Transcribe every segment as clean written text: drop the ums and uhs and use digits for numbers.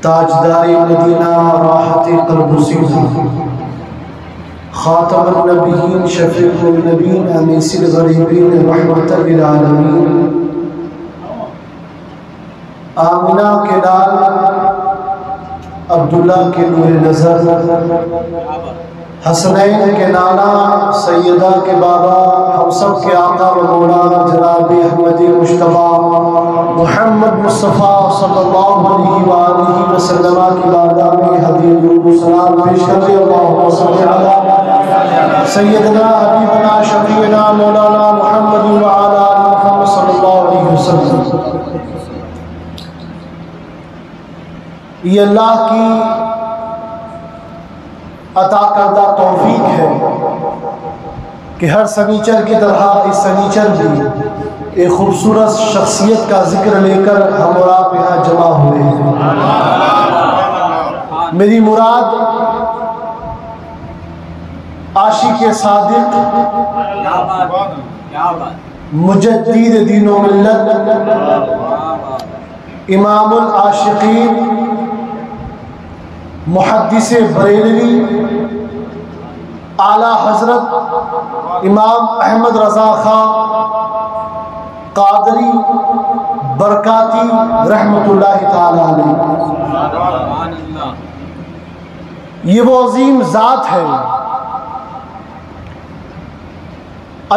ताजदारी Medina राहत क़ल्बुसीना ख़ातमुन नबीयीन शफ़ीउन नबीयीन अनीसिल ग़रीबीन रहमतल लिल आलमीन आमिना के लाल अब्दुल्ला के नूर नज़र हसनैन के नाना सैयदा के बाबा हम सब के आका व मौला जनाब अहमदी मुश्तबा मुहम्मद मुस्तफ़ा सल्लल्लाहु अलैहि वसल्लम की बारगाह में हदीय दुरूद सलाम पेश करते अल्लाहुम्मा सल्लि अला सय्यदना हबीबना शफीना मौलाना मुहम्मद व अला आलि मुहम्मद सल्लल्लाहु अलैहि वसल्लम। ये अल्लाह की अता करदा तौफीक है कि हर सनीचर की तरह इस सनीचर भी एक खूबसूरत शख्सियत का जिक्र लेकर हम और आप यहाँ जमा हुए हैं। मेरी मुराद आशिक सादिक मुजद्दीद दीन व मिल्लत इमामुल आशिकीन मुहद्दिसे बरेलवी आला हजरत इमाम अहमद रज़ा खां कादरी बरकाती रहमतुल्लाहि ताला अलैह। ये वो अजीम ज़ात है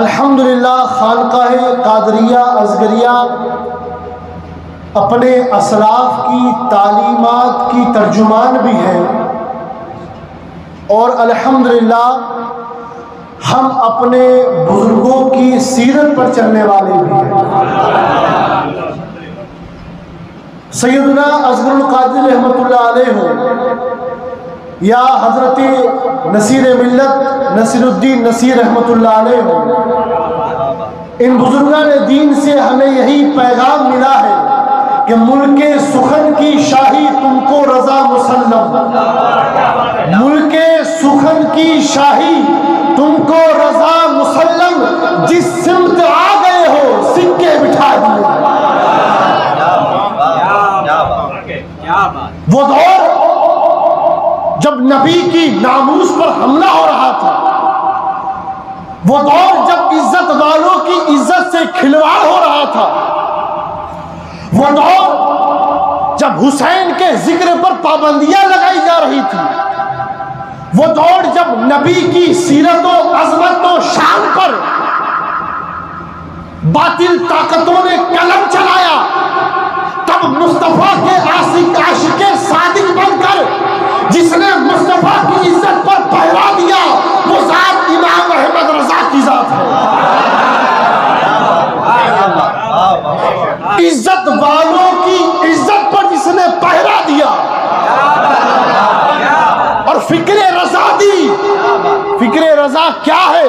अल्हम्दुलिल्लाह खानकाह कादरिया असगरिया अपने असलाफ की तालीमात की तर्जुमान भी है और अल्हम्दुलिल्लाह हम अपने बुजुर्गों की सीरत पर चलने वाले भी हैं। सैयदना असगरुल कादिर रहमतुल्लाह अलैह या हजरत नसीर मिल्लत नसीरुद्दीन नसीर रहमतुल्लाह अलैह, इन बुजुर्गान दीन से हमें यही पैगाम मिला है कि मुल्के सुखन की शाही तुमको रजा मुसल्लम, मुल्के सुखन की शाही तुमको रजा मुसल्लम, जिस सिमत आ गए हो सिक्के बिठा दिए। वो दौर जब नबी की नामूस पर हमला हो रहा था, वो दौर जब इज्जत वालों की इज्जत से खिलवाड़ हो रहा था, वो दौर जब हुसैन के जिक्र पर पाबंदियां लगाई जा रही थी, वो दौर जब नबी की सीरत और अजमत और शान पर बातिल ताकतों ने कलम चलाया, तब मुस्तफा के आशिक सादिक बनकर जिसने मुस्तफा की इज्जत पर पहरा दिया, वो जात इमाम अहमद रजा की जात है। इज्जत वालों की इज्जत पर जिसने पहरा दिया और फिक्रे रजा दी। फिक्रे रजा क्या है?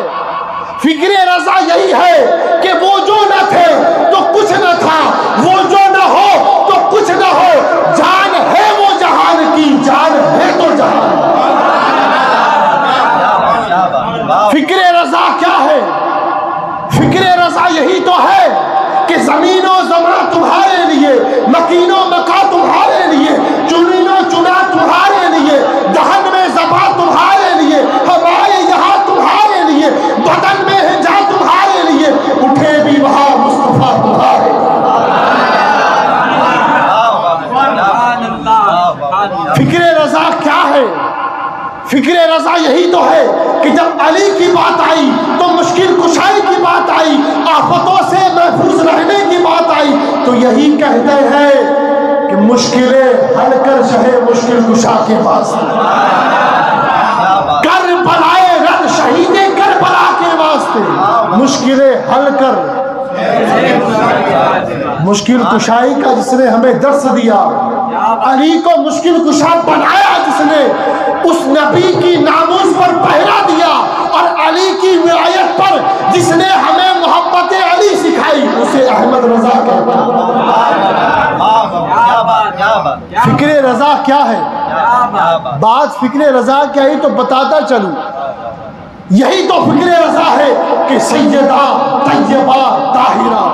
फिक्रे रजा यही है कि वो जो न थे तो कुछ न था, वो जो न हो तो कुछ न हो, जान है वो जहान की, जान है तो जहान। फिक्रे रजा क्या है? फिक्रे रजा यही तो है कि जमीनो जमा तुम्हारे लिए, मकीनो मका तुम्हारे लिए, चुनीनो चुना तुम्हारे लिए, दहन में ज़बा तुम्हारे लिए, हवाए यहाँ तुम्हारे लिए, बदन में है जा तुम्हारे लिए, उठे भी वहाँ मुस्तफा तुम्हारे। फिक्रे रजा क्या है? फिक्रे रजा यही तो है कि जब अली की बात आई तो मुश्किल कुशाई की बात आई, आफतों से महफूज रहने की बात आई, तो यही कहते हैं कि मुश्किलें हल कर शहे मुश्किल कुशा के पास, कर बनाए रन शहीदे कर बला के वास्ते, मुश्किलें हल कर। मुश्किल कुशाई का जिसने हमें दर्स दिया, अली को मुश्किल कुशा बनाया जिसने, उस नबी की नामूस पर पहरा दिया और अली की विलायत पर जिसने हमें मोहब्बत अली सिखाई, उसे अहमद रजा कहते हैं। फिक्रे रजा क्या है? बात फिक्रे रजा क्या ही तो बताता चलूं। यही तो फिक्रे रजा है कि सैयदा तैयबा ताहिरा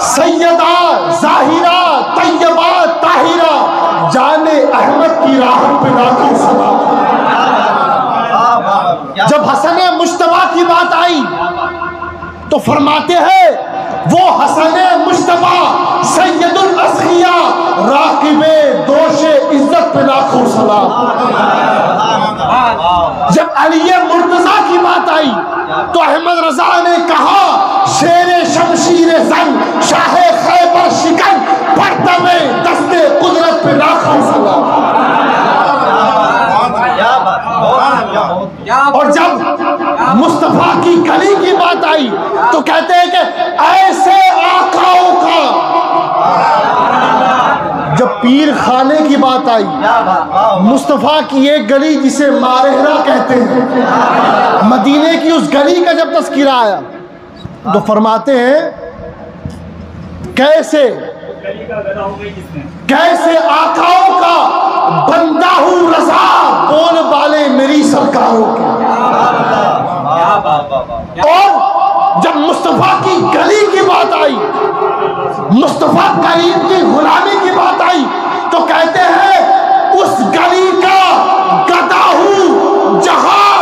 सैयदा जाहिरा तैयबा ताहिरा जाने अहमद की राह पे लाखों सलाम। जब हसन मुश्तबा की बात आई तो फरमाते हैं वो हसन मुश्तबा सैयदुल असगिया राकिबे दोशे इज्जत पे लाखों सलाम। जब अली मुर्तजा की बात आई तो अहमद रजा ने कहा शेरे शमशीर जंग शाहे खैबर शिकन परतवे दस्ते कुदरत पे लाखों सलाम। और जब मुस्तफा की गली की बात आई तो कहते हैं कि ऐसे आकाओं का। जब पीर खाने की बात आई मुस्तफा की एक गली जिसे मारेहरा कहते हैं, मदीने की उस गली का जब तज़किरा आया तो फरमाते हैं कैसे आकाओं का बंदा हूँ रजा बोल बाले मेरी सरकारों के। और जब मुस्तफा की गली की बात आई, मुस्तफा करीम की गुलामी की बात आई तो कहते हैं उस गली का गदा हूँ जहां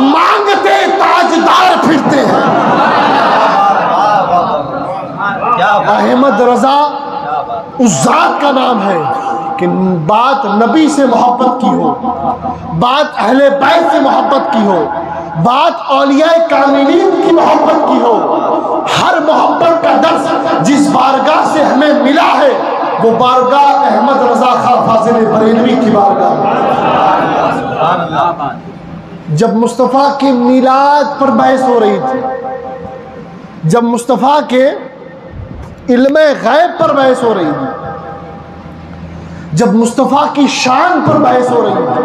मांगते ताजदार फिरते हैं। अहमद रजा उस जात का नाम है कि बात नबी से मोहब्बत की हो, बात अहले बैत से मोहब्बत की हो, बात औलिया कामिलीन की मोहब्बत की हो। हर मोहब्बत का दर्स जिस बारगाह से हमें मिला है वो बारगाह अहमद रजा खां फाजिल बरेलवी की बारगाह। जब मुस्तफ़ा के मिलाद पर बहस हो रही थी, जब मुस्तफ़ा के इल्मे गैब पर बहस हो रही थी, जब मुस्तफ़ा की शान पर बहस हो रही थी,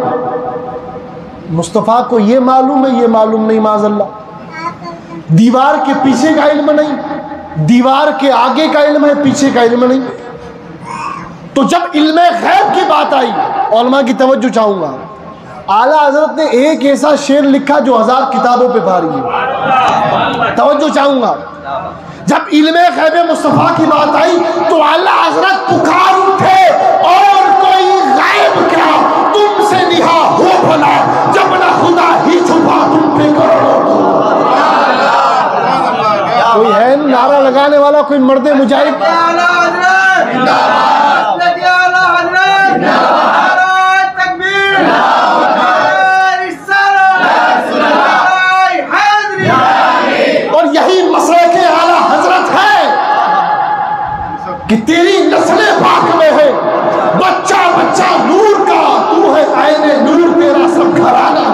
मुस्तफ़ा को ये मालूम है ये मालूम नहीं माज़अल्लाह, दीवार के पीछे का इल्म नहीं, दीवार के आगे का इल्म है पीछे का इल्म नहीं। तो जब इल्मे गैब की बात आई, उलमा की तवज्जो चाहूँगा, आला हजरत ने एक ऐसा शेर लिखा जो 1000 किताबों पे भारी है। तवज्जो चाहूँगा, जब इल्मे गैब मुस्तफ़ा की बात आई तो आला हजरत पुकार उठे और कोई गैब क्या तुमसे निहा हो भला, जब ना खुदा ही छुपा तुम पे करो। कोई है नारा लगाने वाला, कोई मर्दे मुजाहिद? और यही मसले के आला हजरत है कि तेरी नस्ले पाक में है बच्चा बच्चा नूर का, तू है आईने नूर, तेरा सब घराना।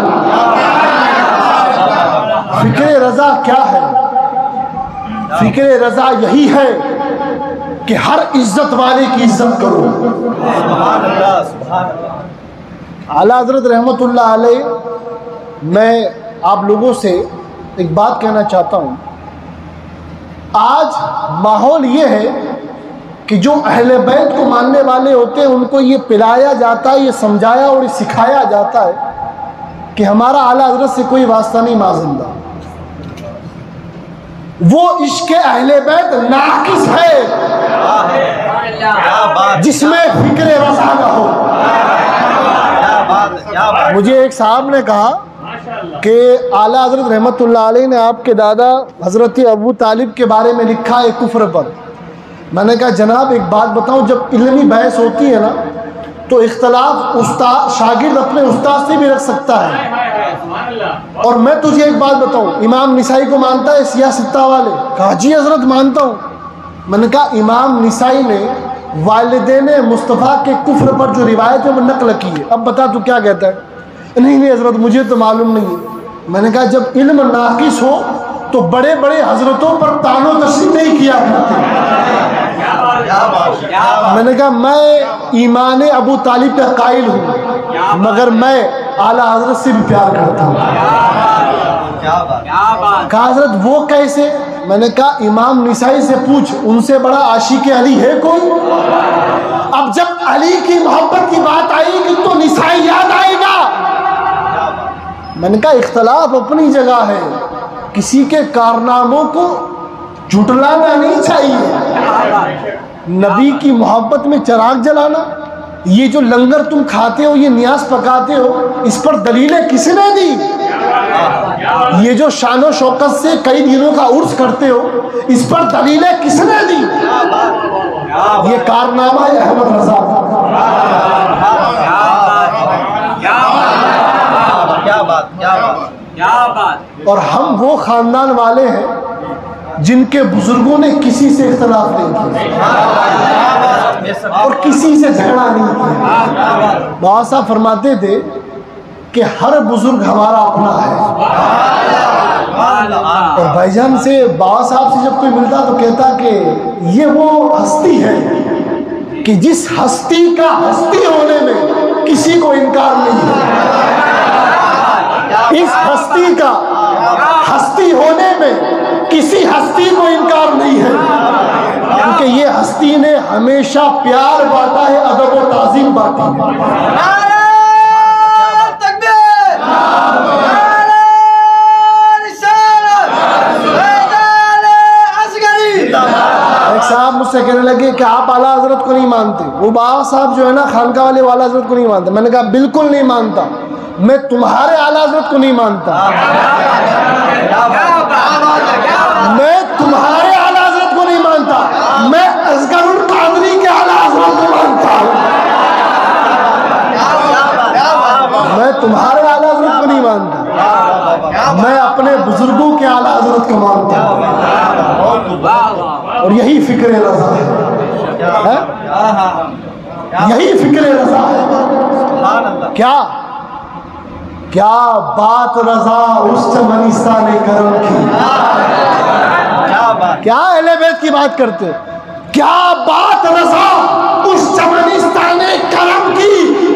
फिक्रे रजा क्या है? फिक्रे रजा यही है कि हर इज्जत वाले की इज्जत करो। आला हजरत रहमतुल्लाह अलैह, मैं आप लोगों से एक बात कहना चाहता हूँ। आज माहौल ये है कि जो अहले बैत को मानने वाले होते हैं उनको ये पिलाया जाता है, ये समझाया और ये सिखाया जाता है कि हमारा आला हजरत से कोई वास्ता नहीं माज़अल्लाह। वो इश्क़ अहले बैत नाकिस है जिसमें फिक्रे रज़ा ना हो। मुझे एक साहब ने कहा कि आला हजरत रहमतुल्लाह अलैह ने आपके दादा हजरत अबू तालिब के बारे में लिखा है कुफ्र पर। मैंने कहा जनाब एक बात बताऊं, जब इल्मी बहस होती है ना तो इख्तलाफ उस्ताद शागिर्द अपने उस्ताद से भी रख सकता है। और मैं तुझे एक बात बताऊं, इमाम निसाई को मानता है सियासत्ता वाले? कहा जी हजरत मानता हूँ। मैंने कहा इमाम निसाई ने वालिदैन मुस्तफ़ा के कुफ्र पर जो रिवायत है वो नकल की है, अब बता तू क्या कहता है? नहीं हजरत मुझे तो मालूम नहीं है। मैंने कहा जब इल्म नाकिस हो तो बड़े बड़े हजरतों पर तानो तस्लीम नहीं किया करते। मैंने कहा मैं ईमान अबू तालिब का कायल हूँ मगर मैं आला हजरत से भी प्यार करता हूँ। कहा हजरत वो कैसे? मैंने कहा इमाम निसाई से पूछ, उनसे बड़ा आशिक अली है कोई? अब जब अली की मोहब्बत की बात आएगी तो निसाई याद आएगा। मैंने कहा इख्तलाफ अपनी जगह है, किसी के कारनामों को झुटलाना नहीं चाहिए। नबी की मोहब्बत में चिराग जलाना, ये जो लंगर तुम खाते हो, ये नियाज पकाते हो, इस पर दलीलें किसने दी? ये जो शानो शौकत से कई दिनों का उर्स करते हो, इस पर दलीलें किसने दी? ये कारनामा है अहमद रजा। क्या बात। और हम वो खानदान वाले हैं जिनके बुजुर्गों ने किसी से इख्तलाफ नहीं किया और किसी से झगड़ा नहीं किया। बाबा साहब फरमाते थे कि हर बुजुर्ग हमारा अपना है। और भाईजान से, बाबा साहब से जब कोई मिलता तो कहता कि ये वो हस्ती है कि जिस हस्ती का हस्ती होने में किसी को इनकार नहीं है। इस हस्ती का हस्ती होने में किसी हस्ती को इनकार नहीं है, क्योंकि ये हस्ती ने हमेशा प्यार बांटा है, अदब और ताज़ीम बांटी है। एक साहब मुझसे कहने लगे कि आप आला हजरत को नहीं मानते। वो बाबा साहब जो है ना, खानका वाले वाला हजरत को नहीं मानते। मैंने कहा बिल्कुल नहीं मानता, मैं तुम्हारे आला हजरत को नहीं मानता, मैं तुम्हारे आला हजरत को नहीं मानता, मैं असगरुल कादरी के आला हजरत को मानता हूँ। मैं तुम्हारे आला हजरत को नहीं मानता, मैं अपने बुजुर्गों के आला हजरत को मानता हूँ। और यही फिक्र रज़ा है, यही फिक्र रज़ा है। क्या क्या बात रज़ा उस चमनिस्तान करम की, क्या अहले बैत की बात करते हो? क्या बात रज़ा उस चमनिस्तान करम की,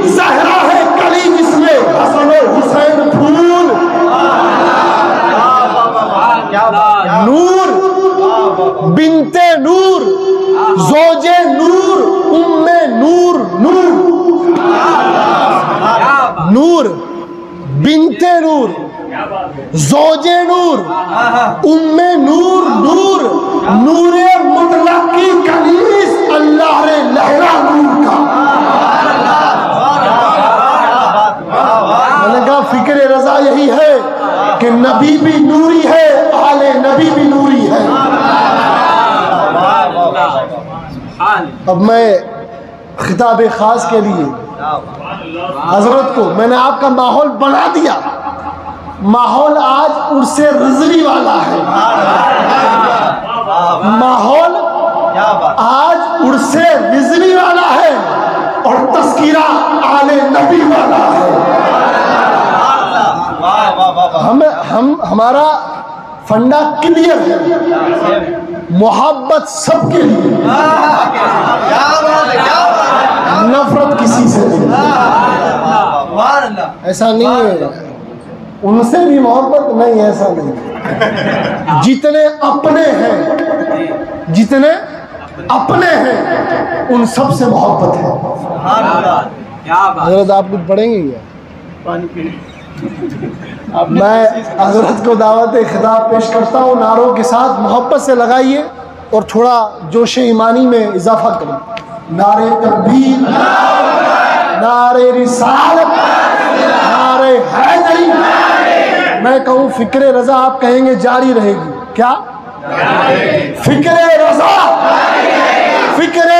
ज़हरा है कली जिसमें हसन और हुसैन फूल, नूर बिनते नूर, जोजे नूर, उम्मे नूर, नूर नूर बिनते नूर, जोजे नूर, उम्मे नूर, नूर नूरे मुतलक की कनीस, अल्लाह रे लहरा नूर का। मैंने कहा फिक्र रज़ा यही है कि नबी भी नूरी है, आले नबी भी नूरी है। अब मैं खिताब खास के लिए हजरत को, मैंने आपका माहौल बना दिया। माहौल आज उर्से रिजवी वाला है, माहौल आज उर्से रिजवी वाला है और तस्कीरा आले नबी वाला है। हम हमारा फंडा क्लियर है, मोहब्बत सबके लिए, नफरत किसी से नहीं। ऐसा नहीं है उनसे भी मोहब्बत नहीं, ऐसा नहीं। जितने अपने हैं, जितने अपने हैं, उन सब से मोहब्बत है। हजरत आप कुछ पढ़ेंगे क्या? मैं हजरत को दावत खिताब पेश करता हूँ। नारों के साथ मोहब्बत से लगाइए और थोड़ा जोश ईमानी में इजाफा करें। नारे तकबीर, नारे रिसालत, नारे हैदरी। मैं कहूँ फिक्रे रजा, आप कहेंगे जारी रहेगी। क्या फिक्रे रजा, फिक्रे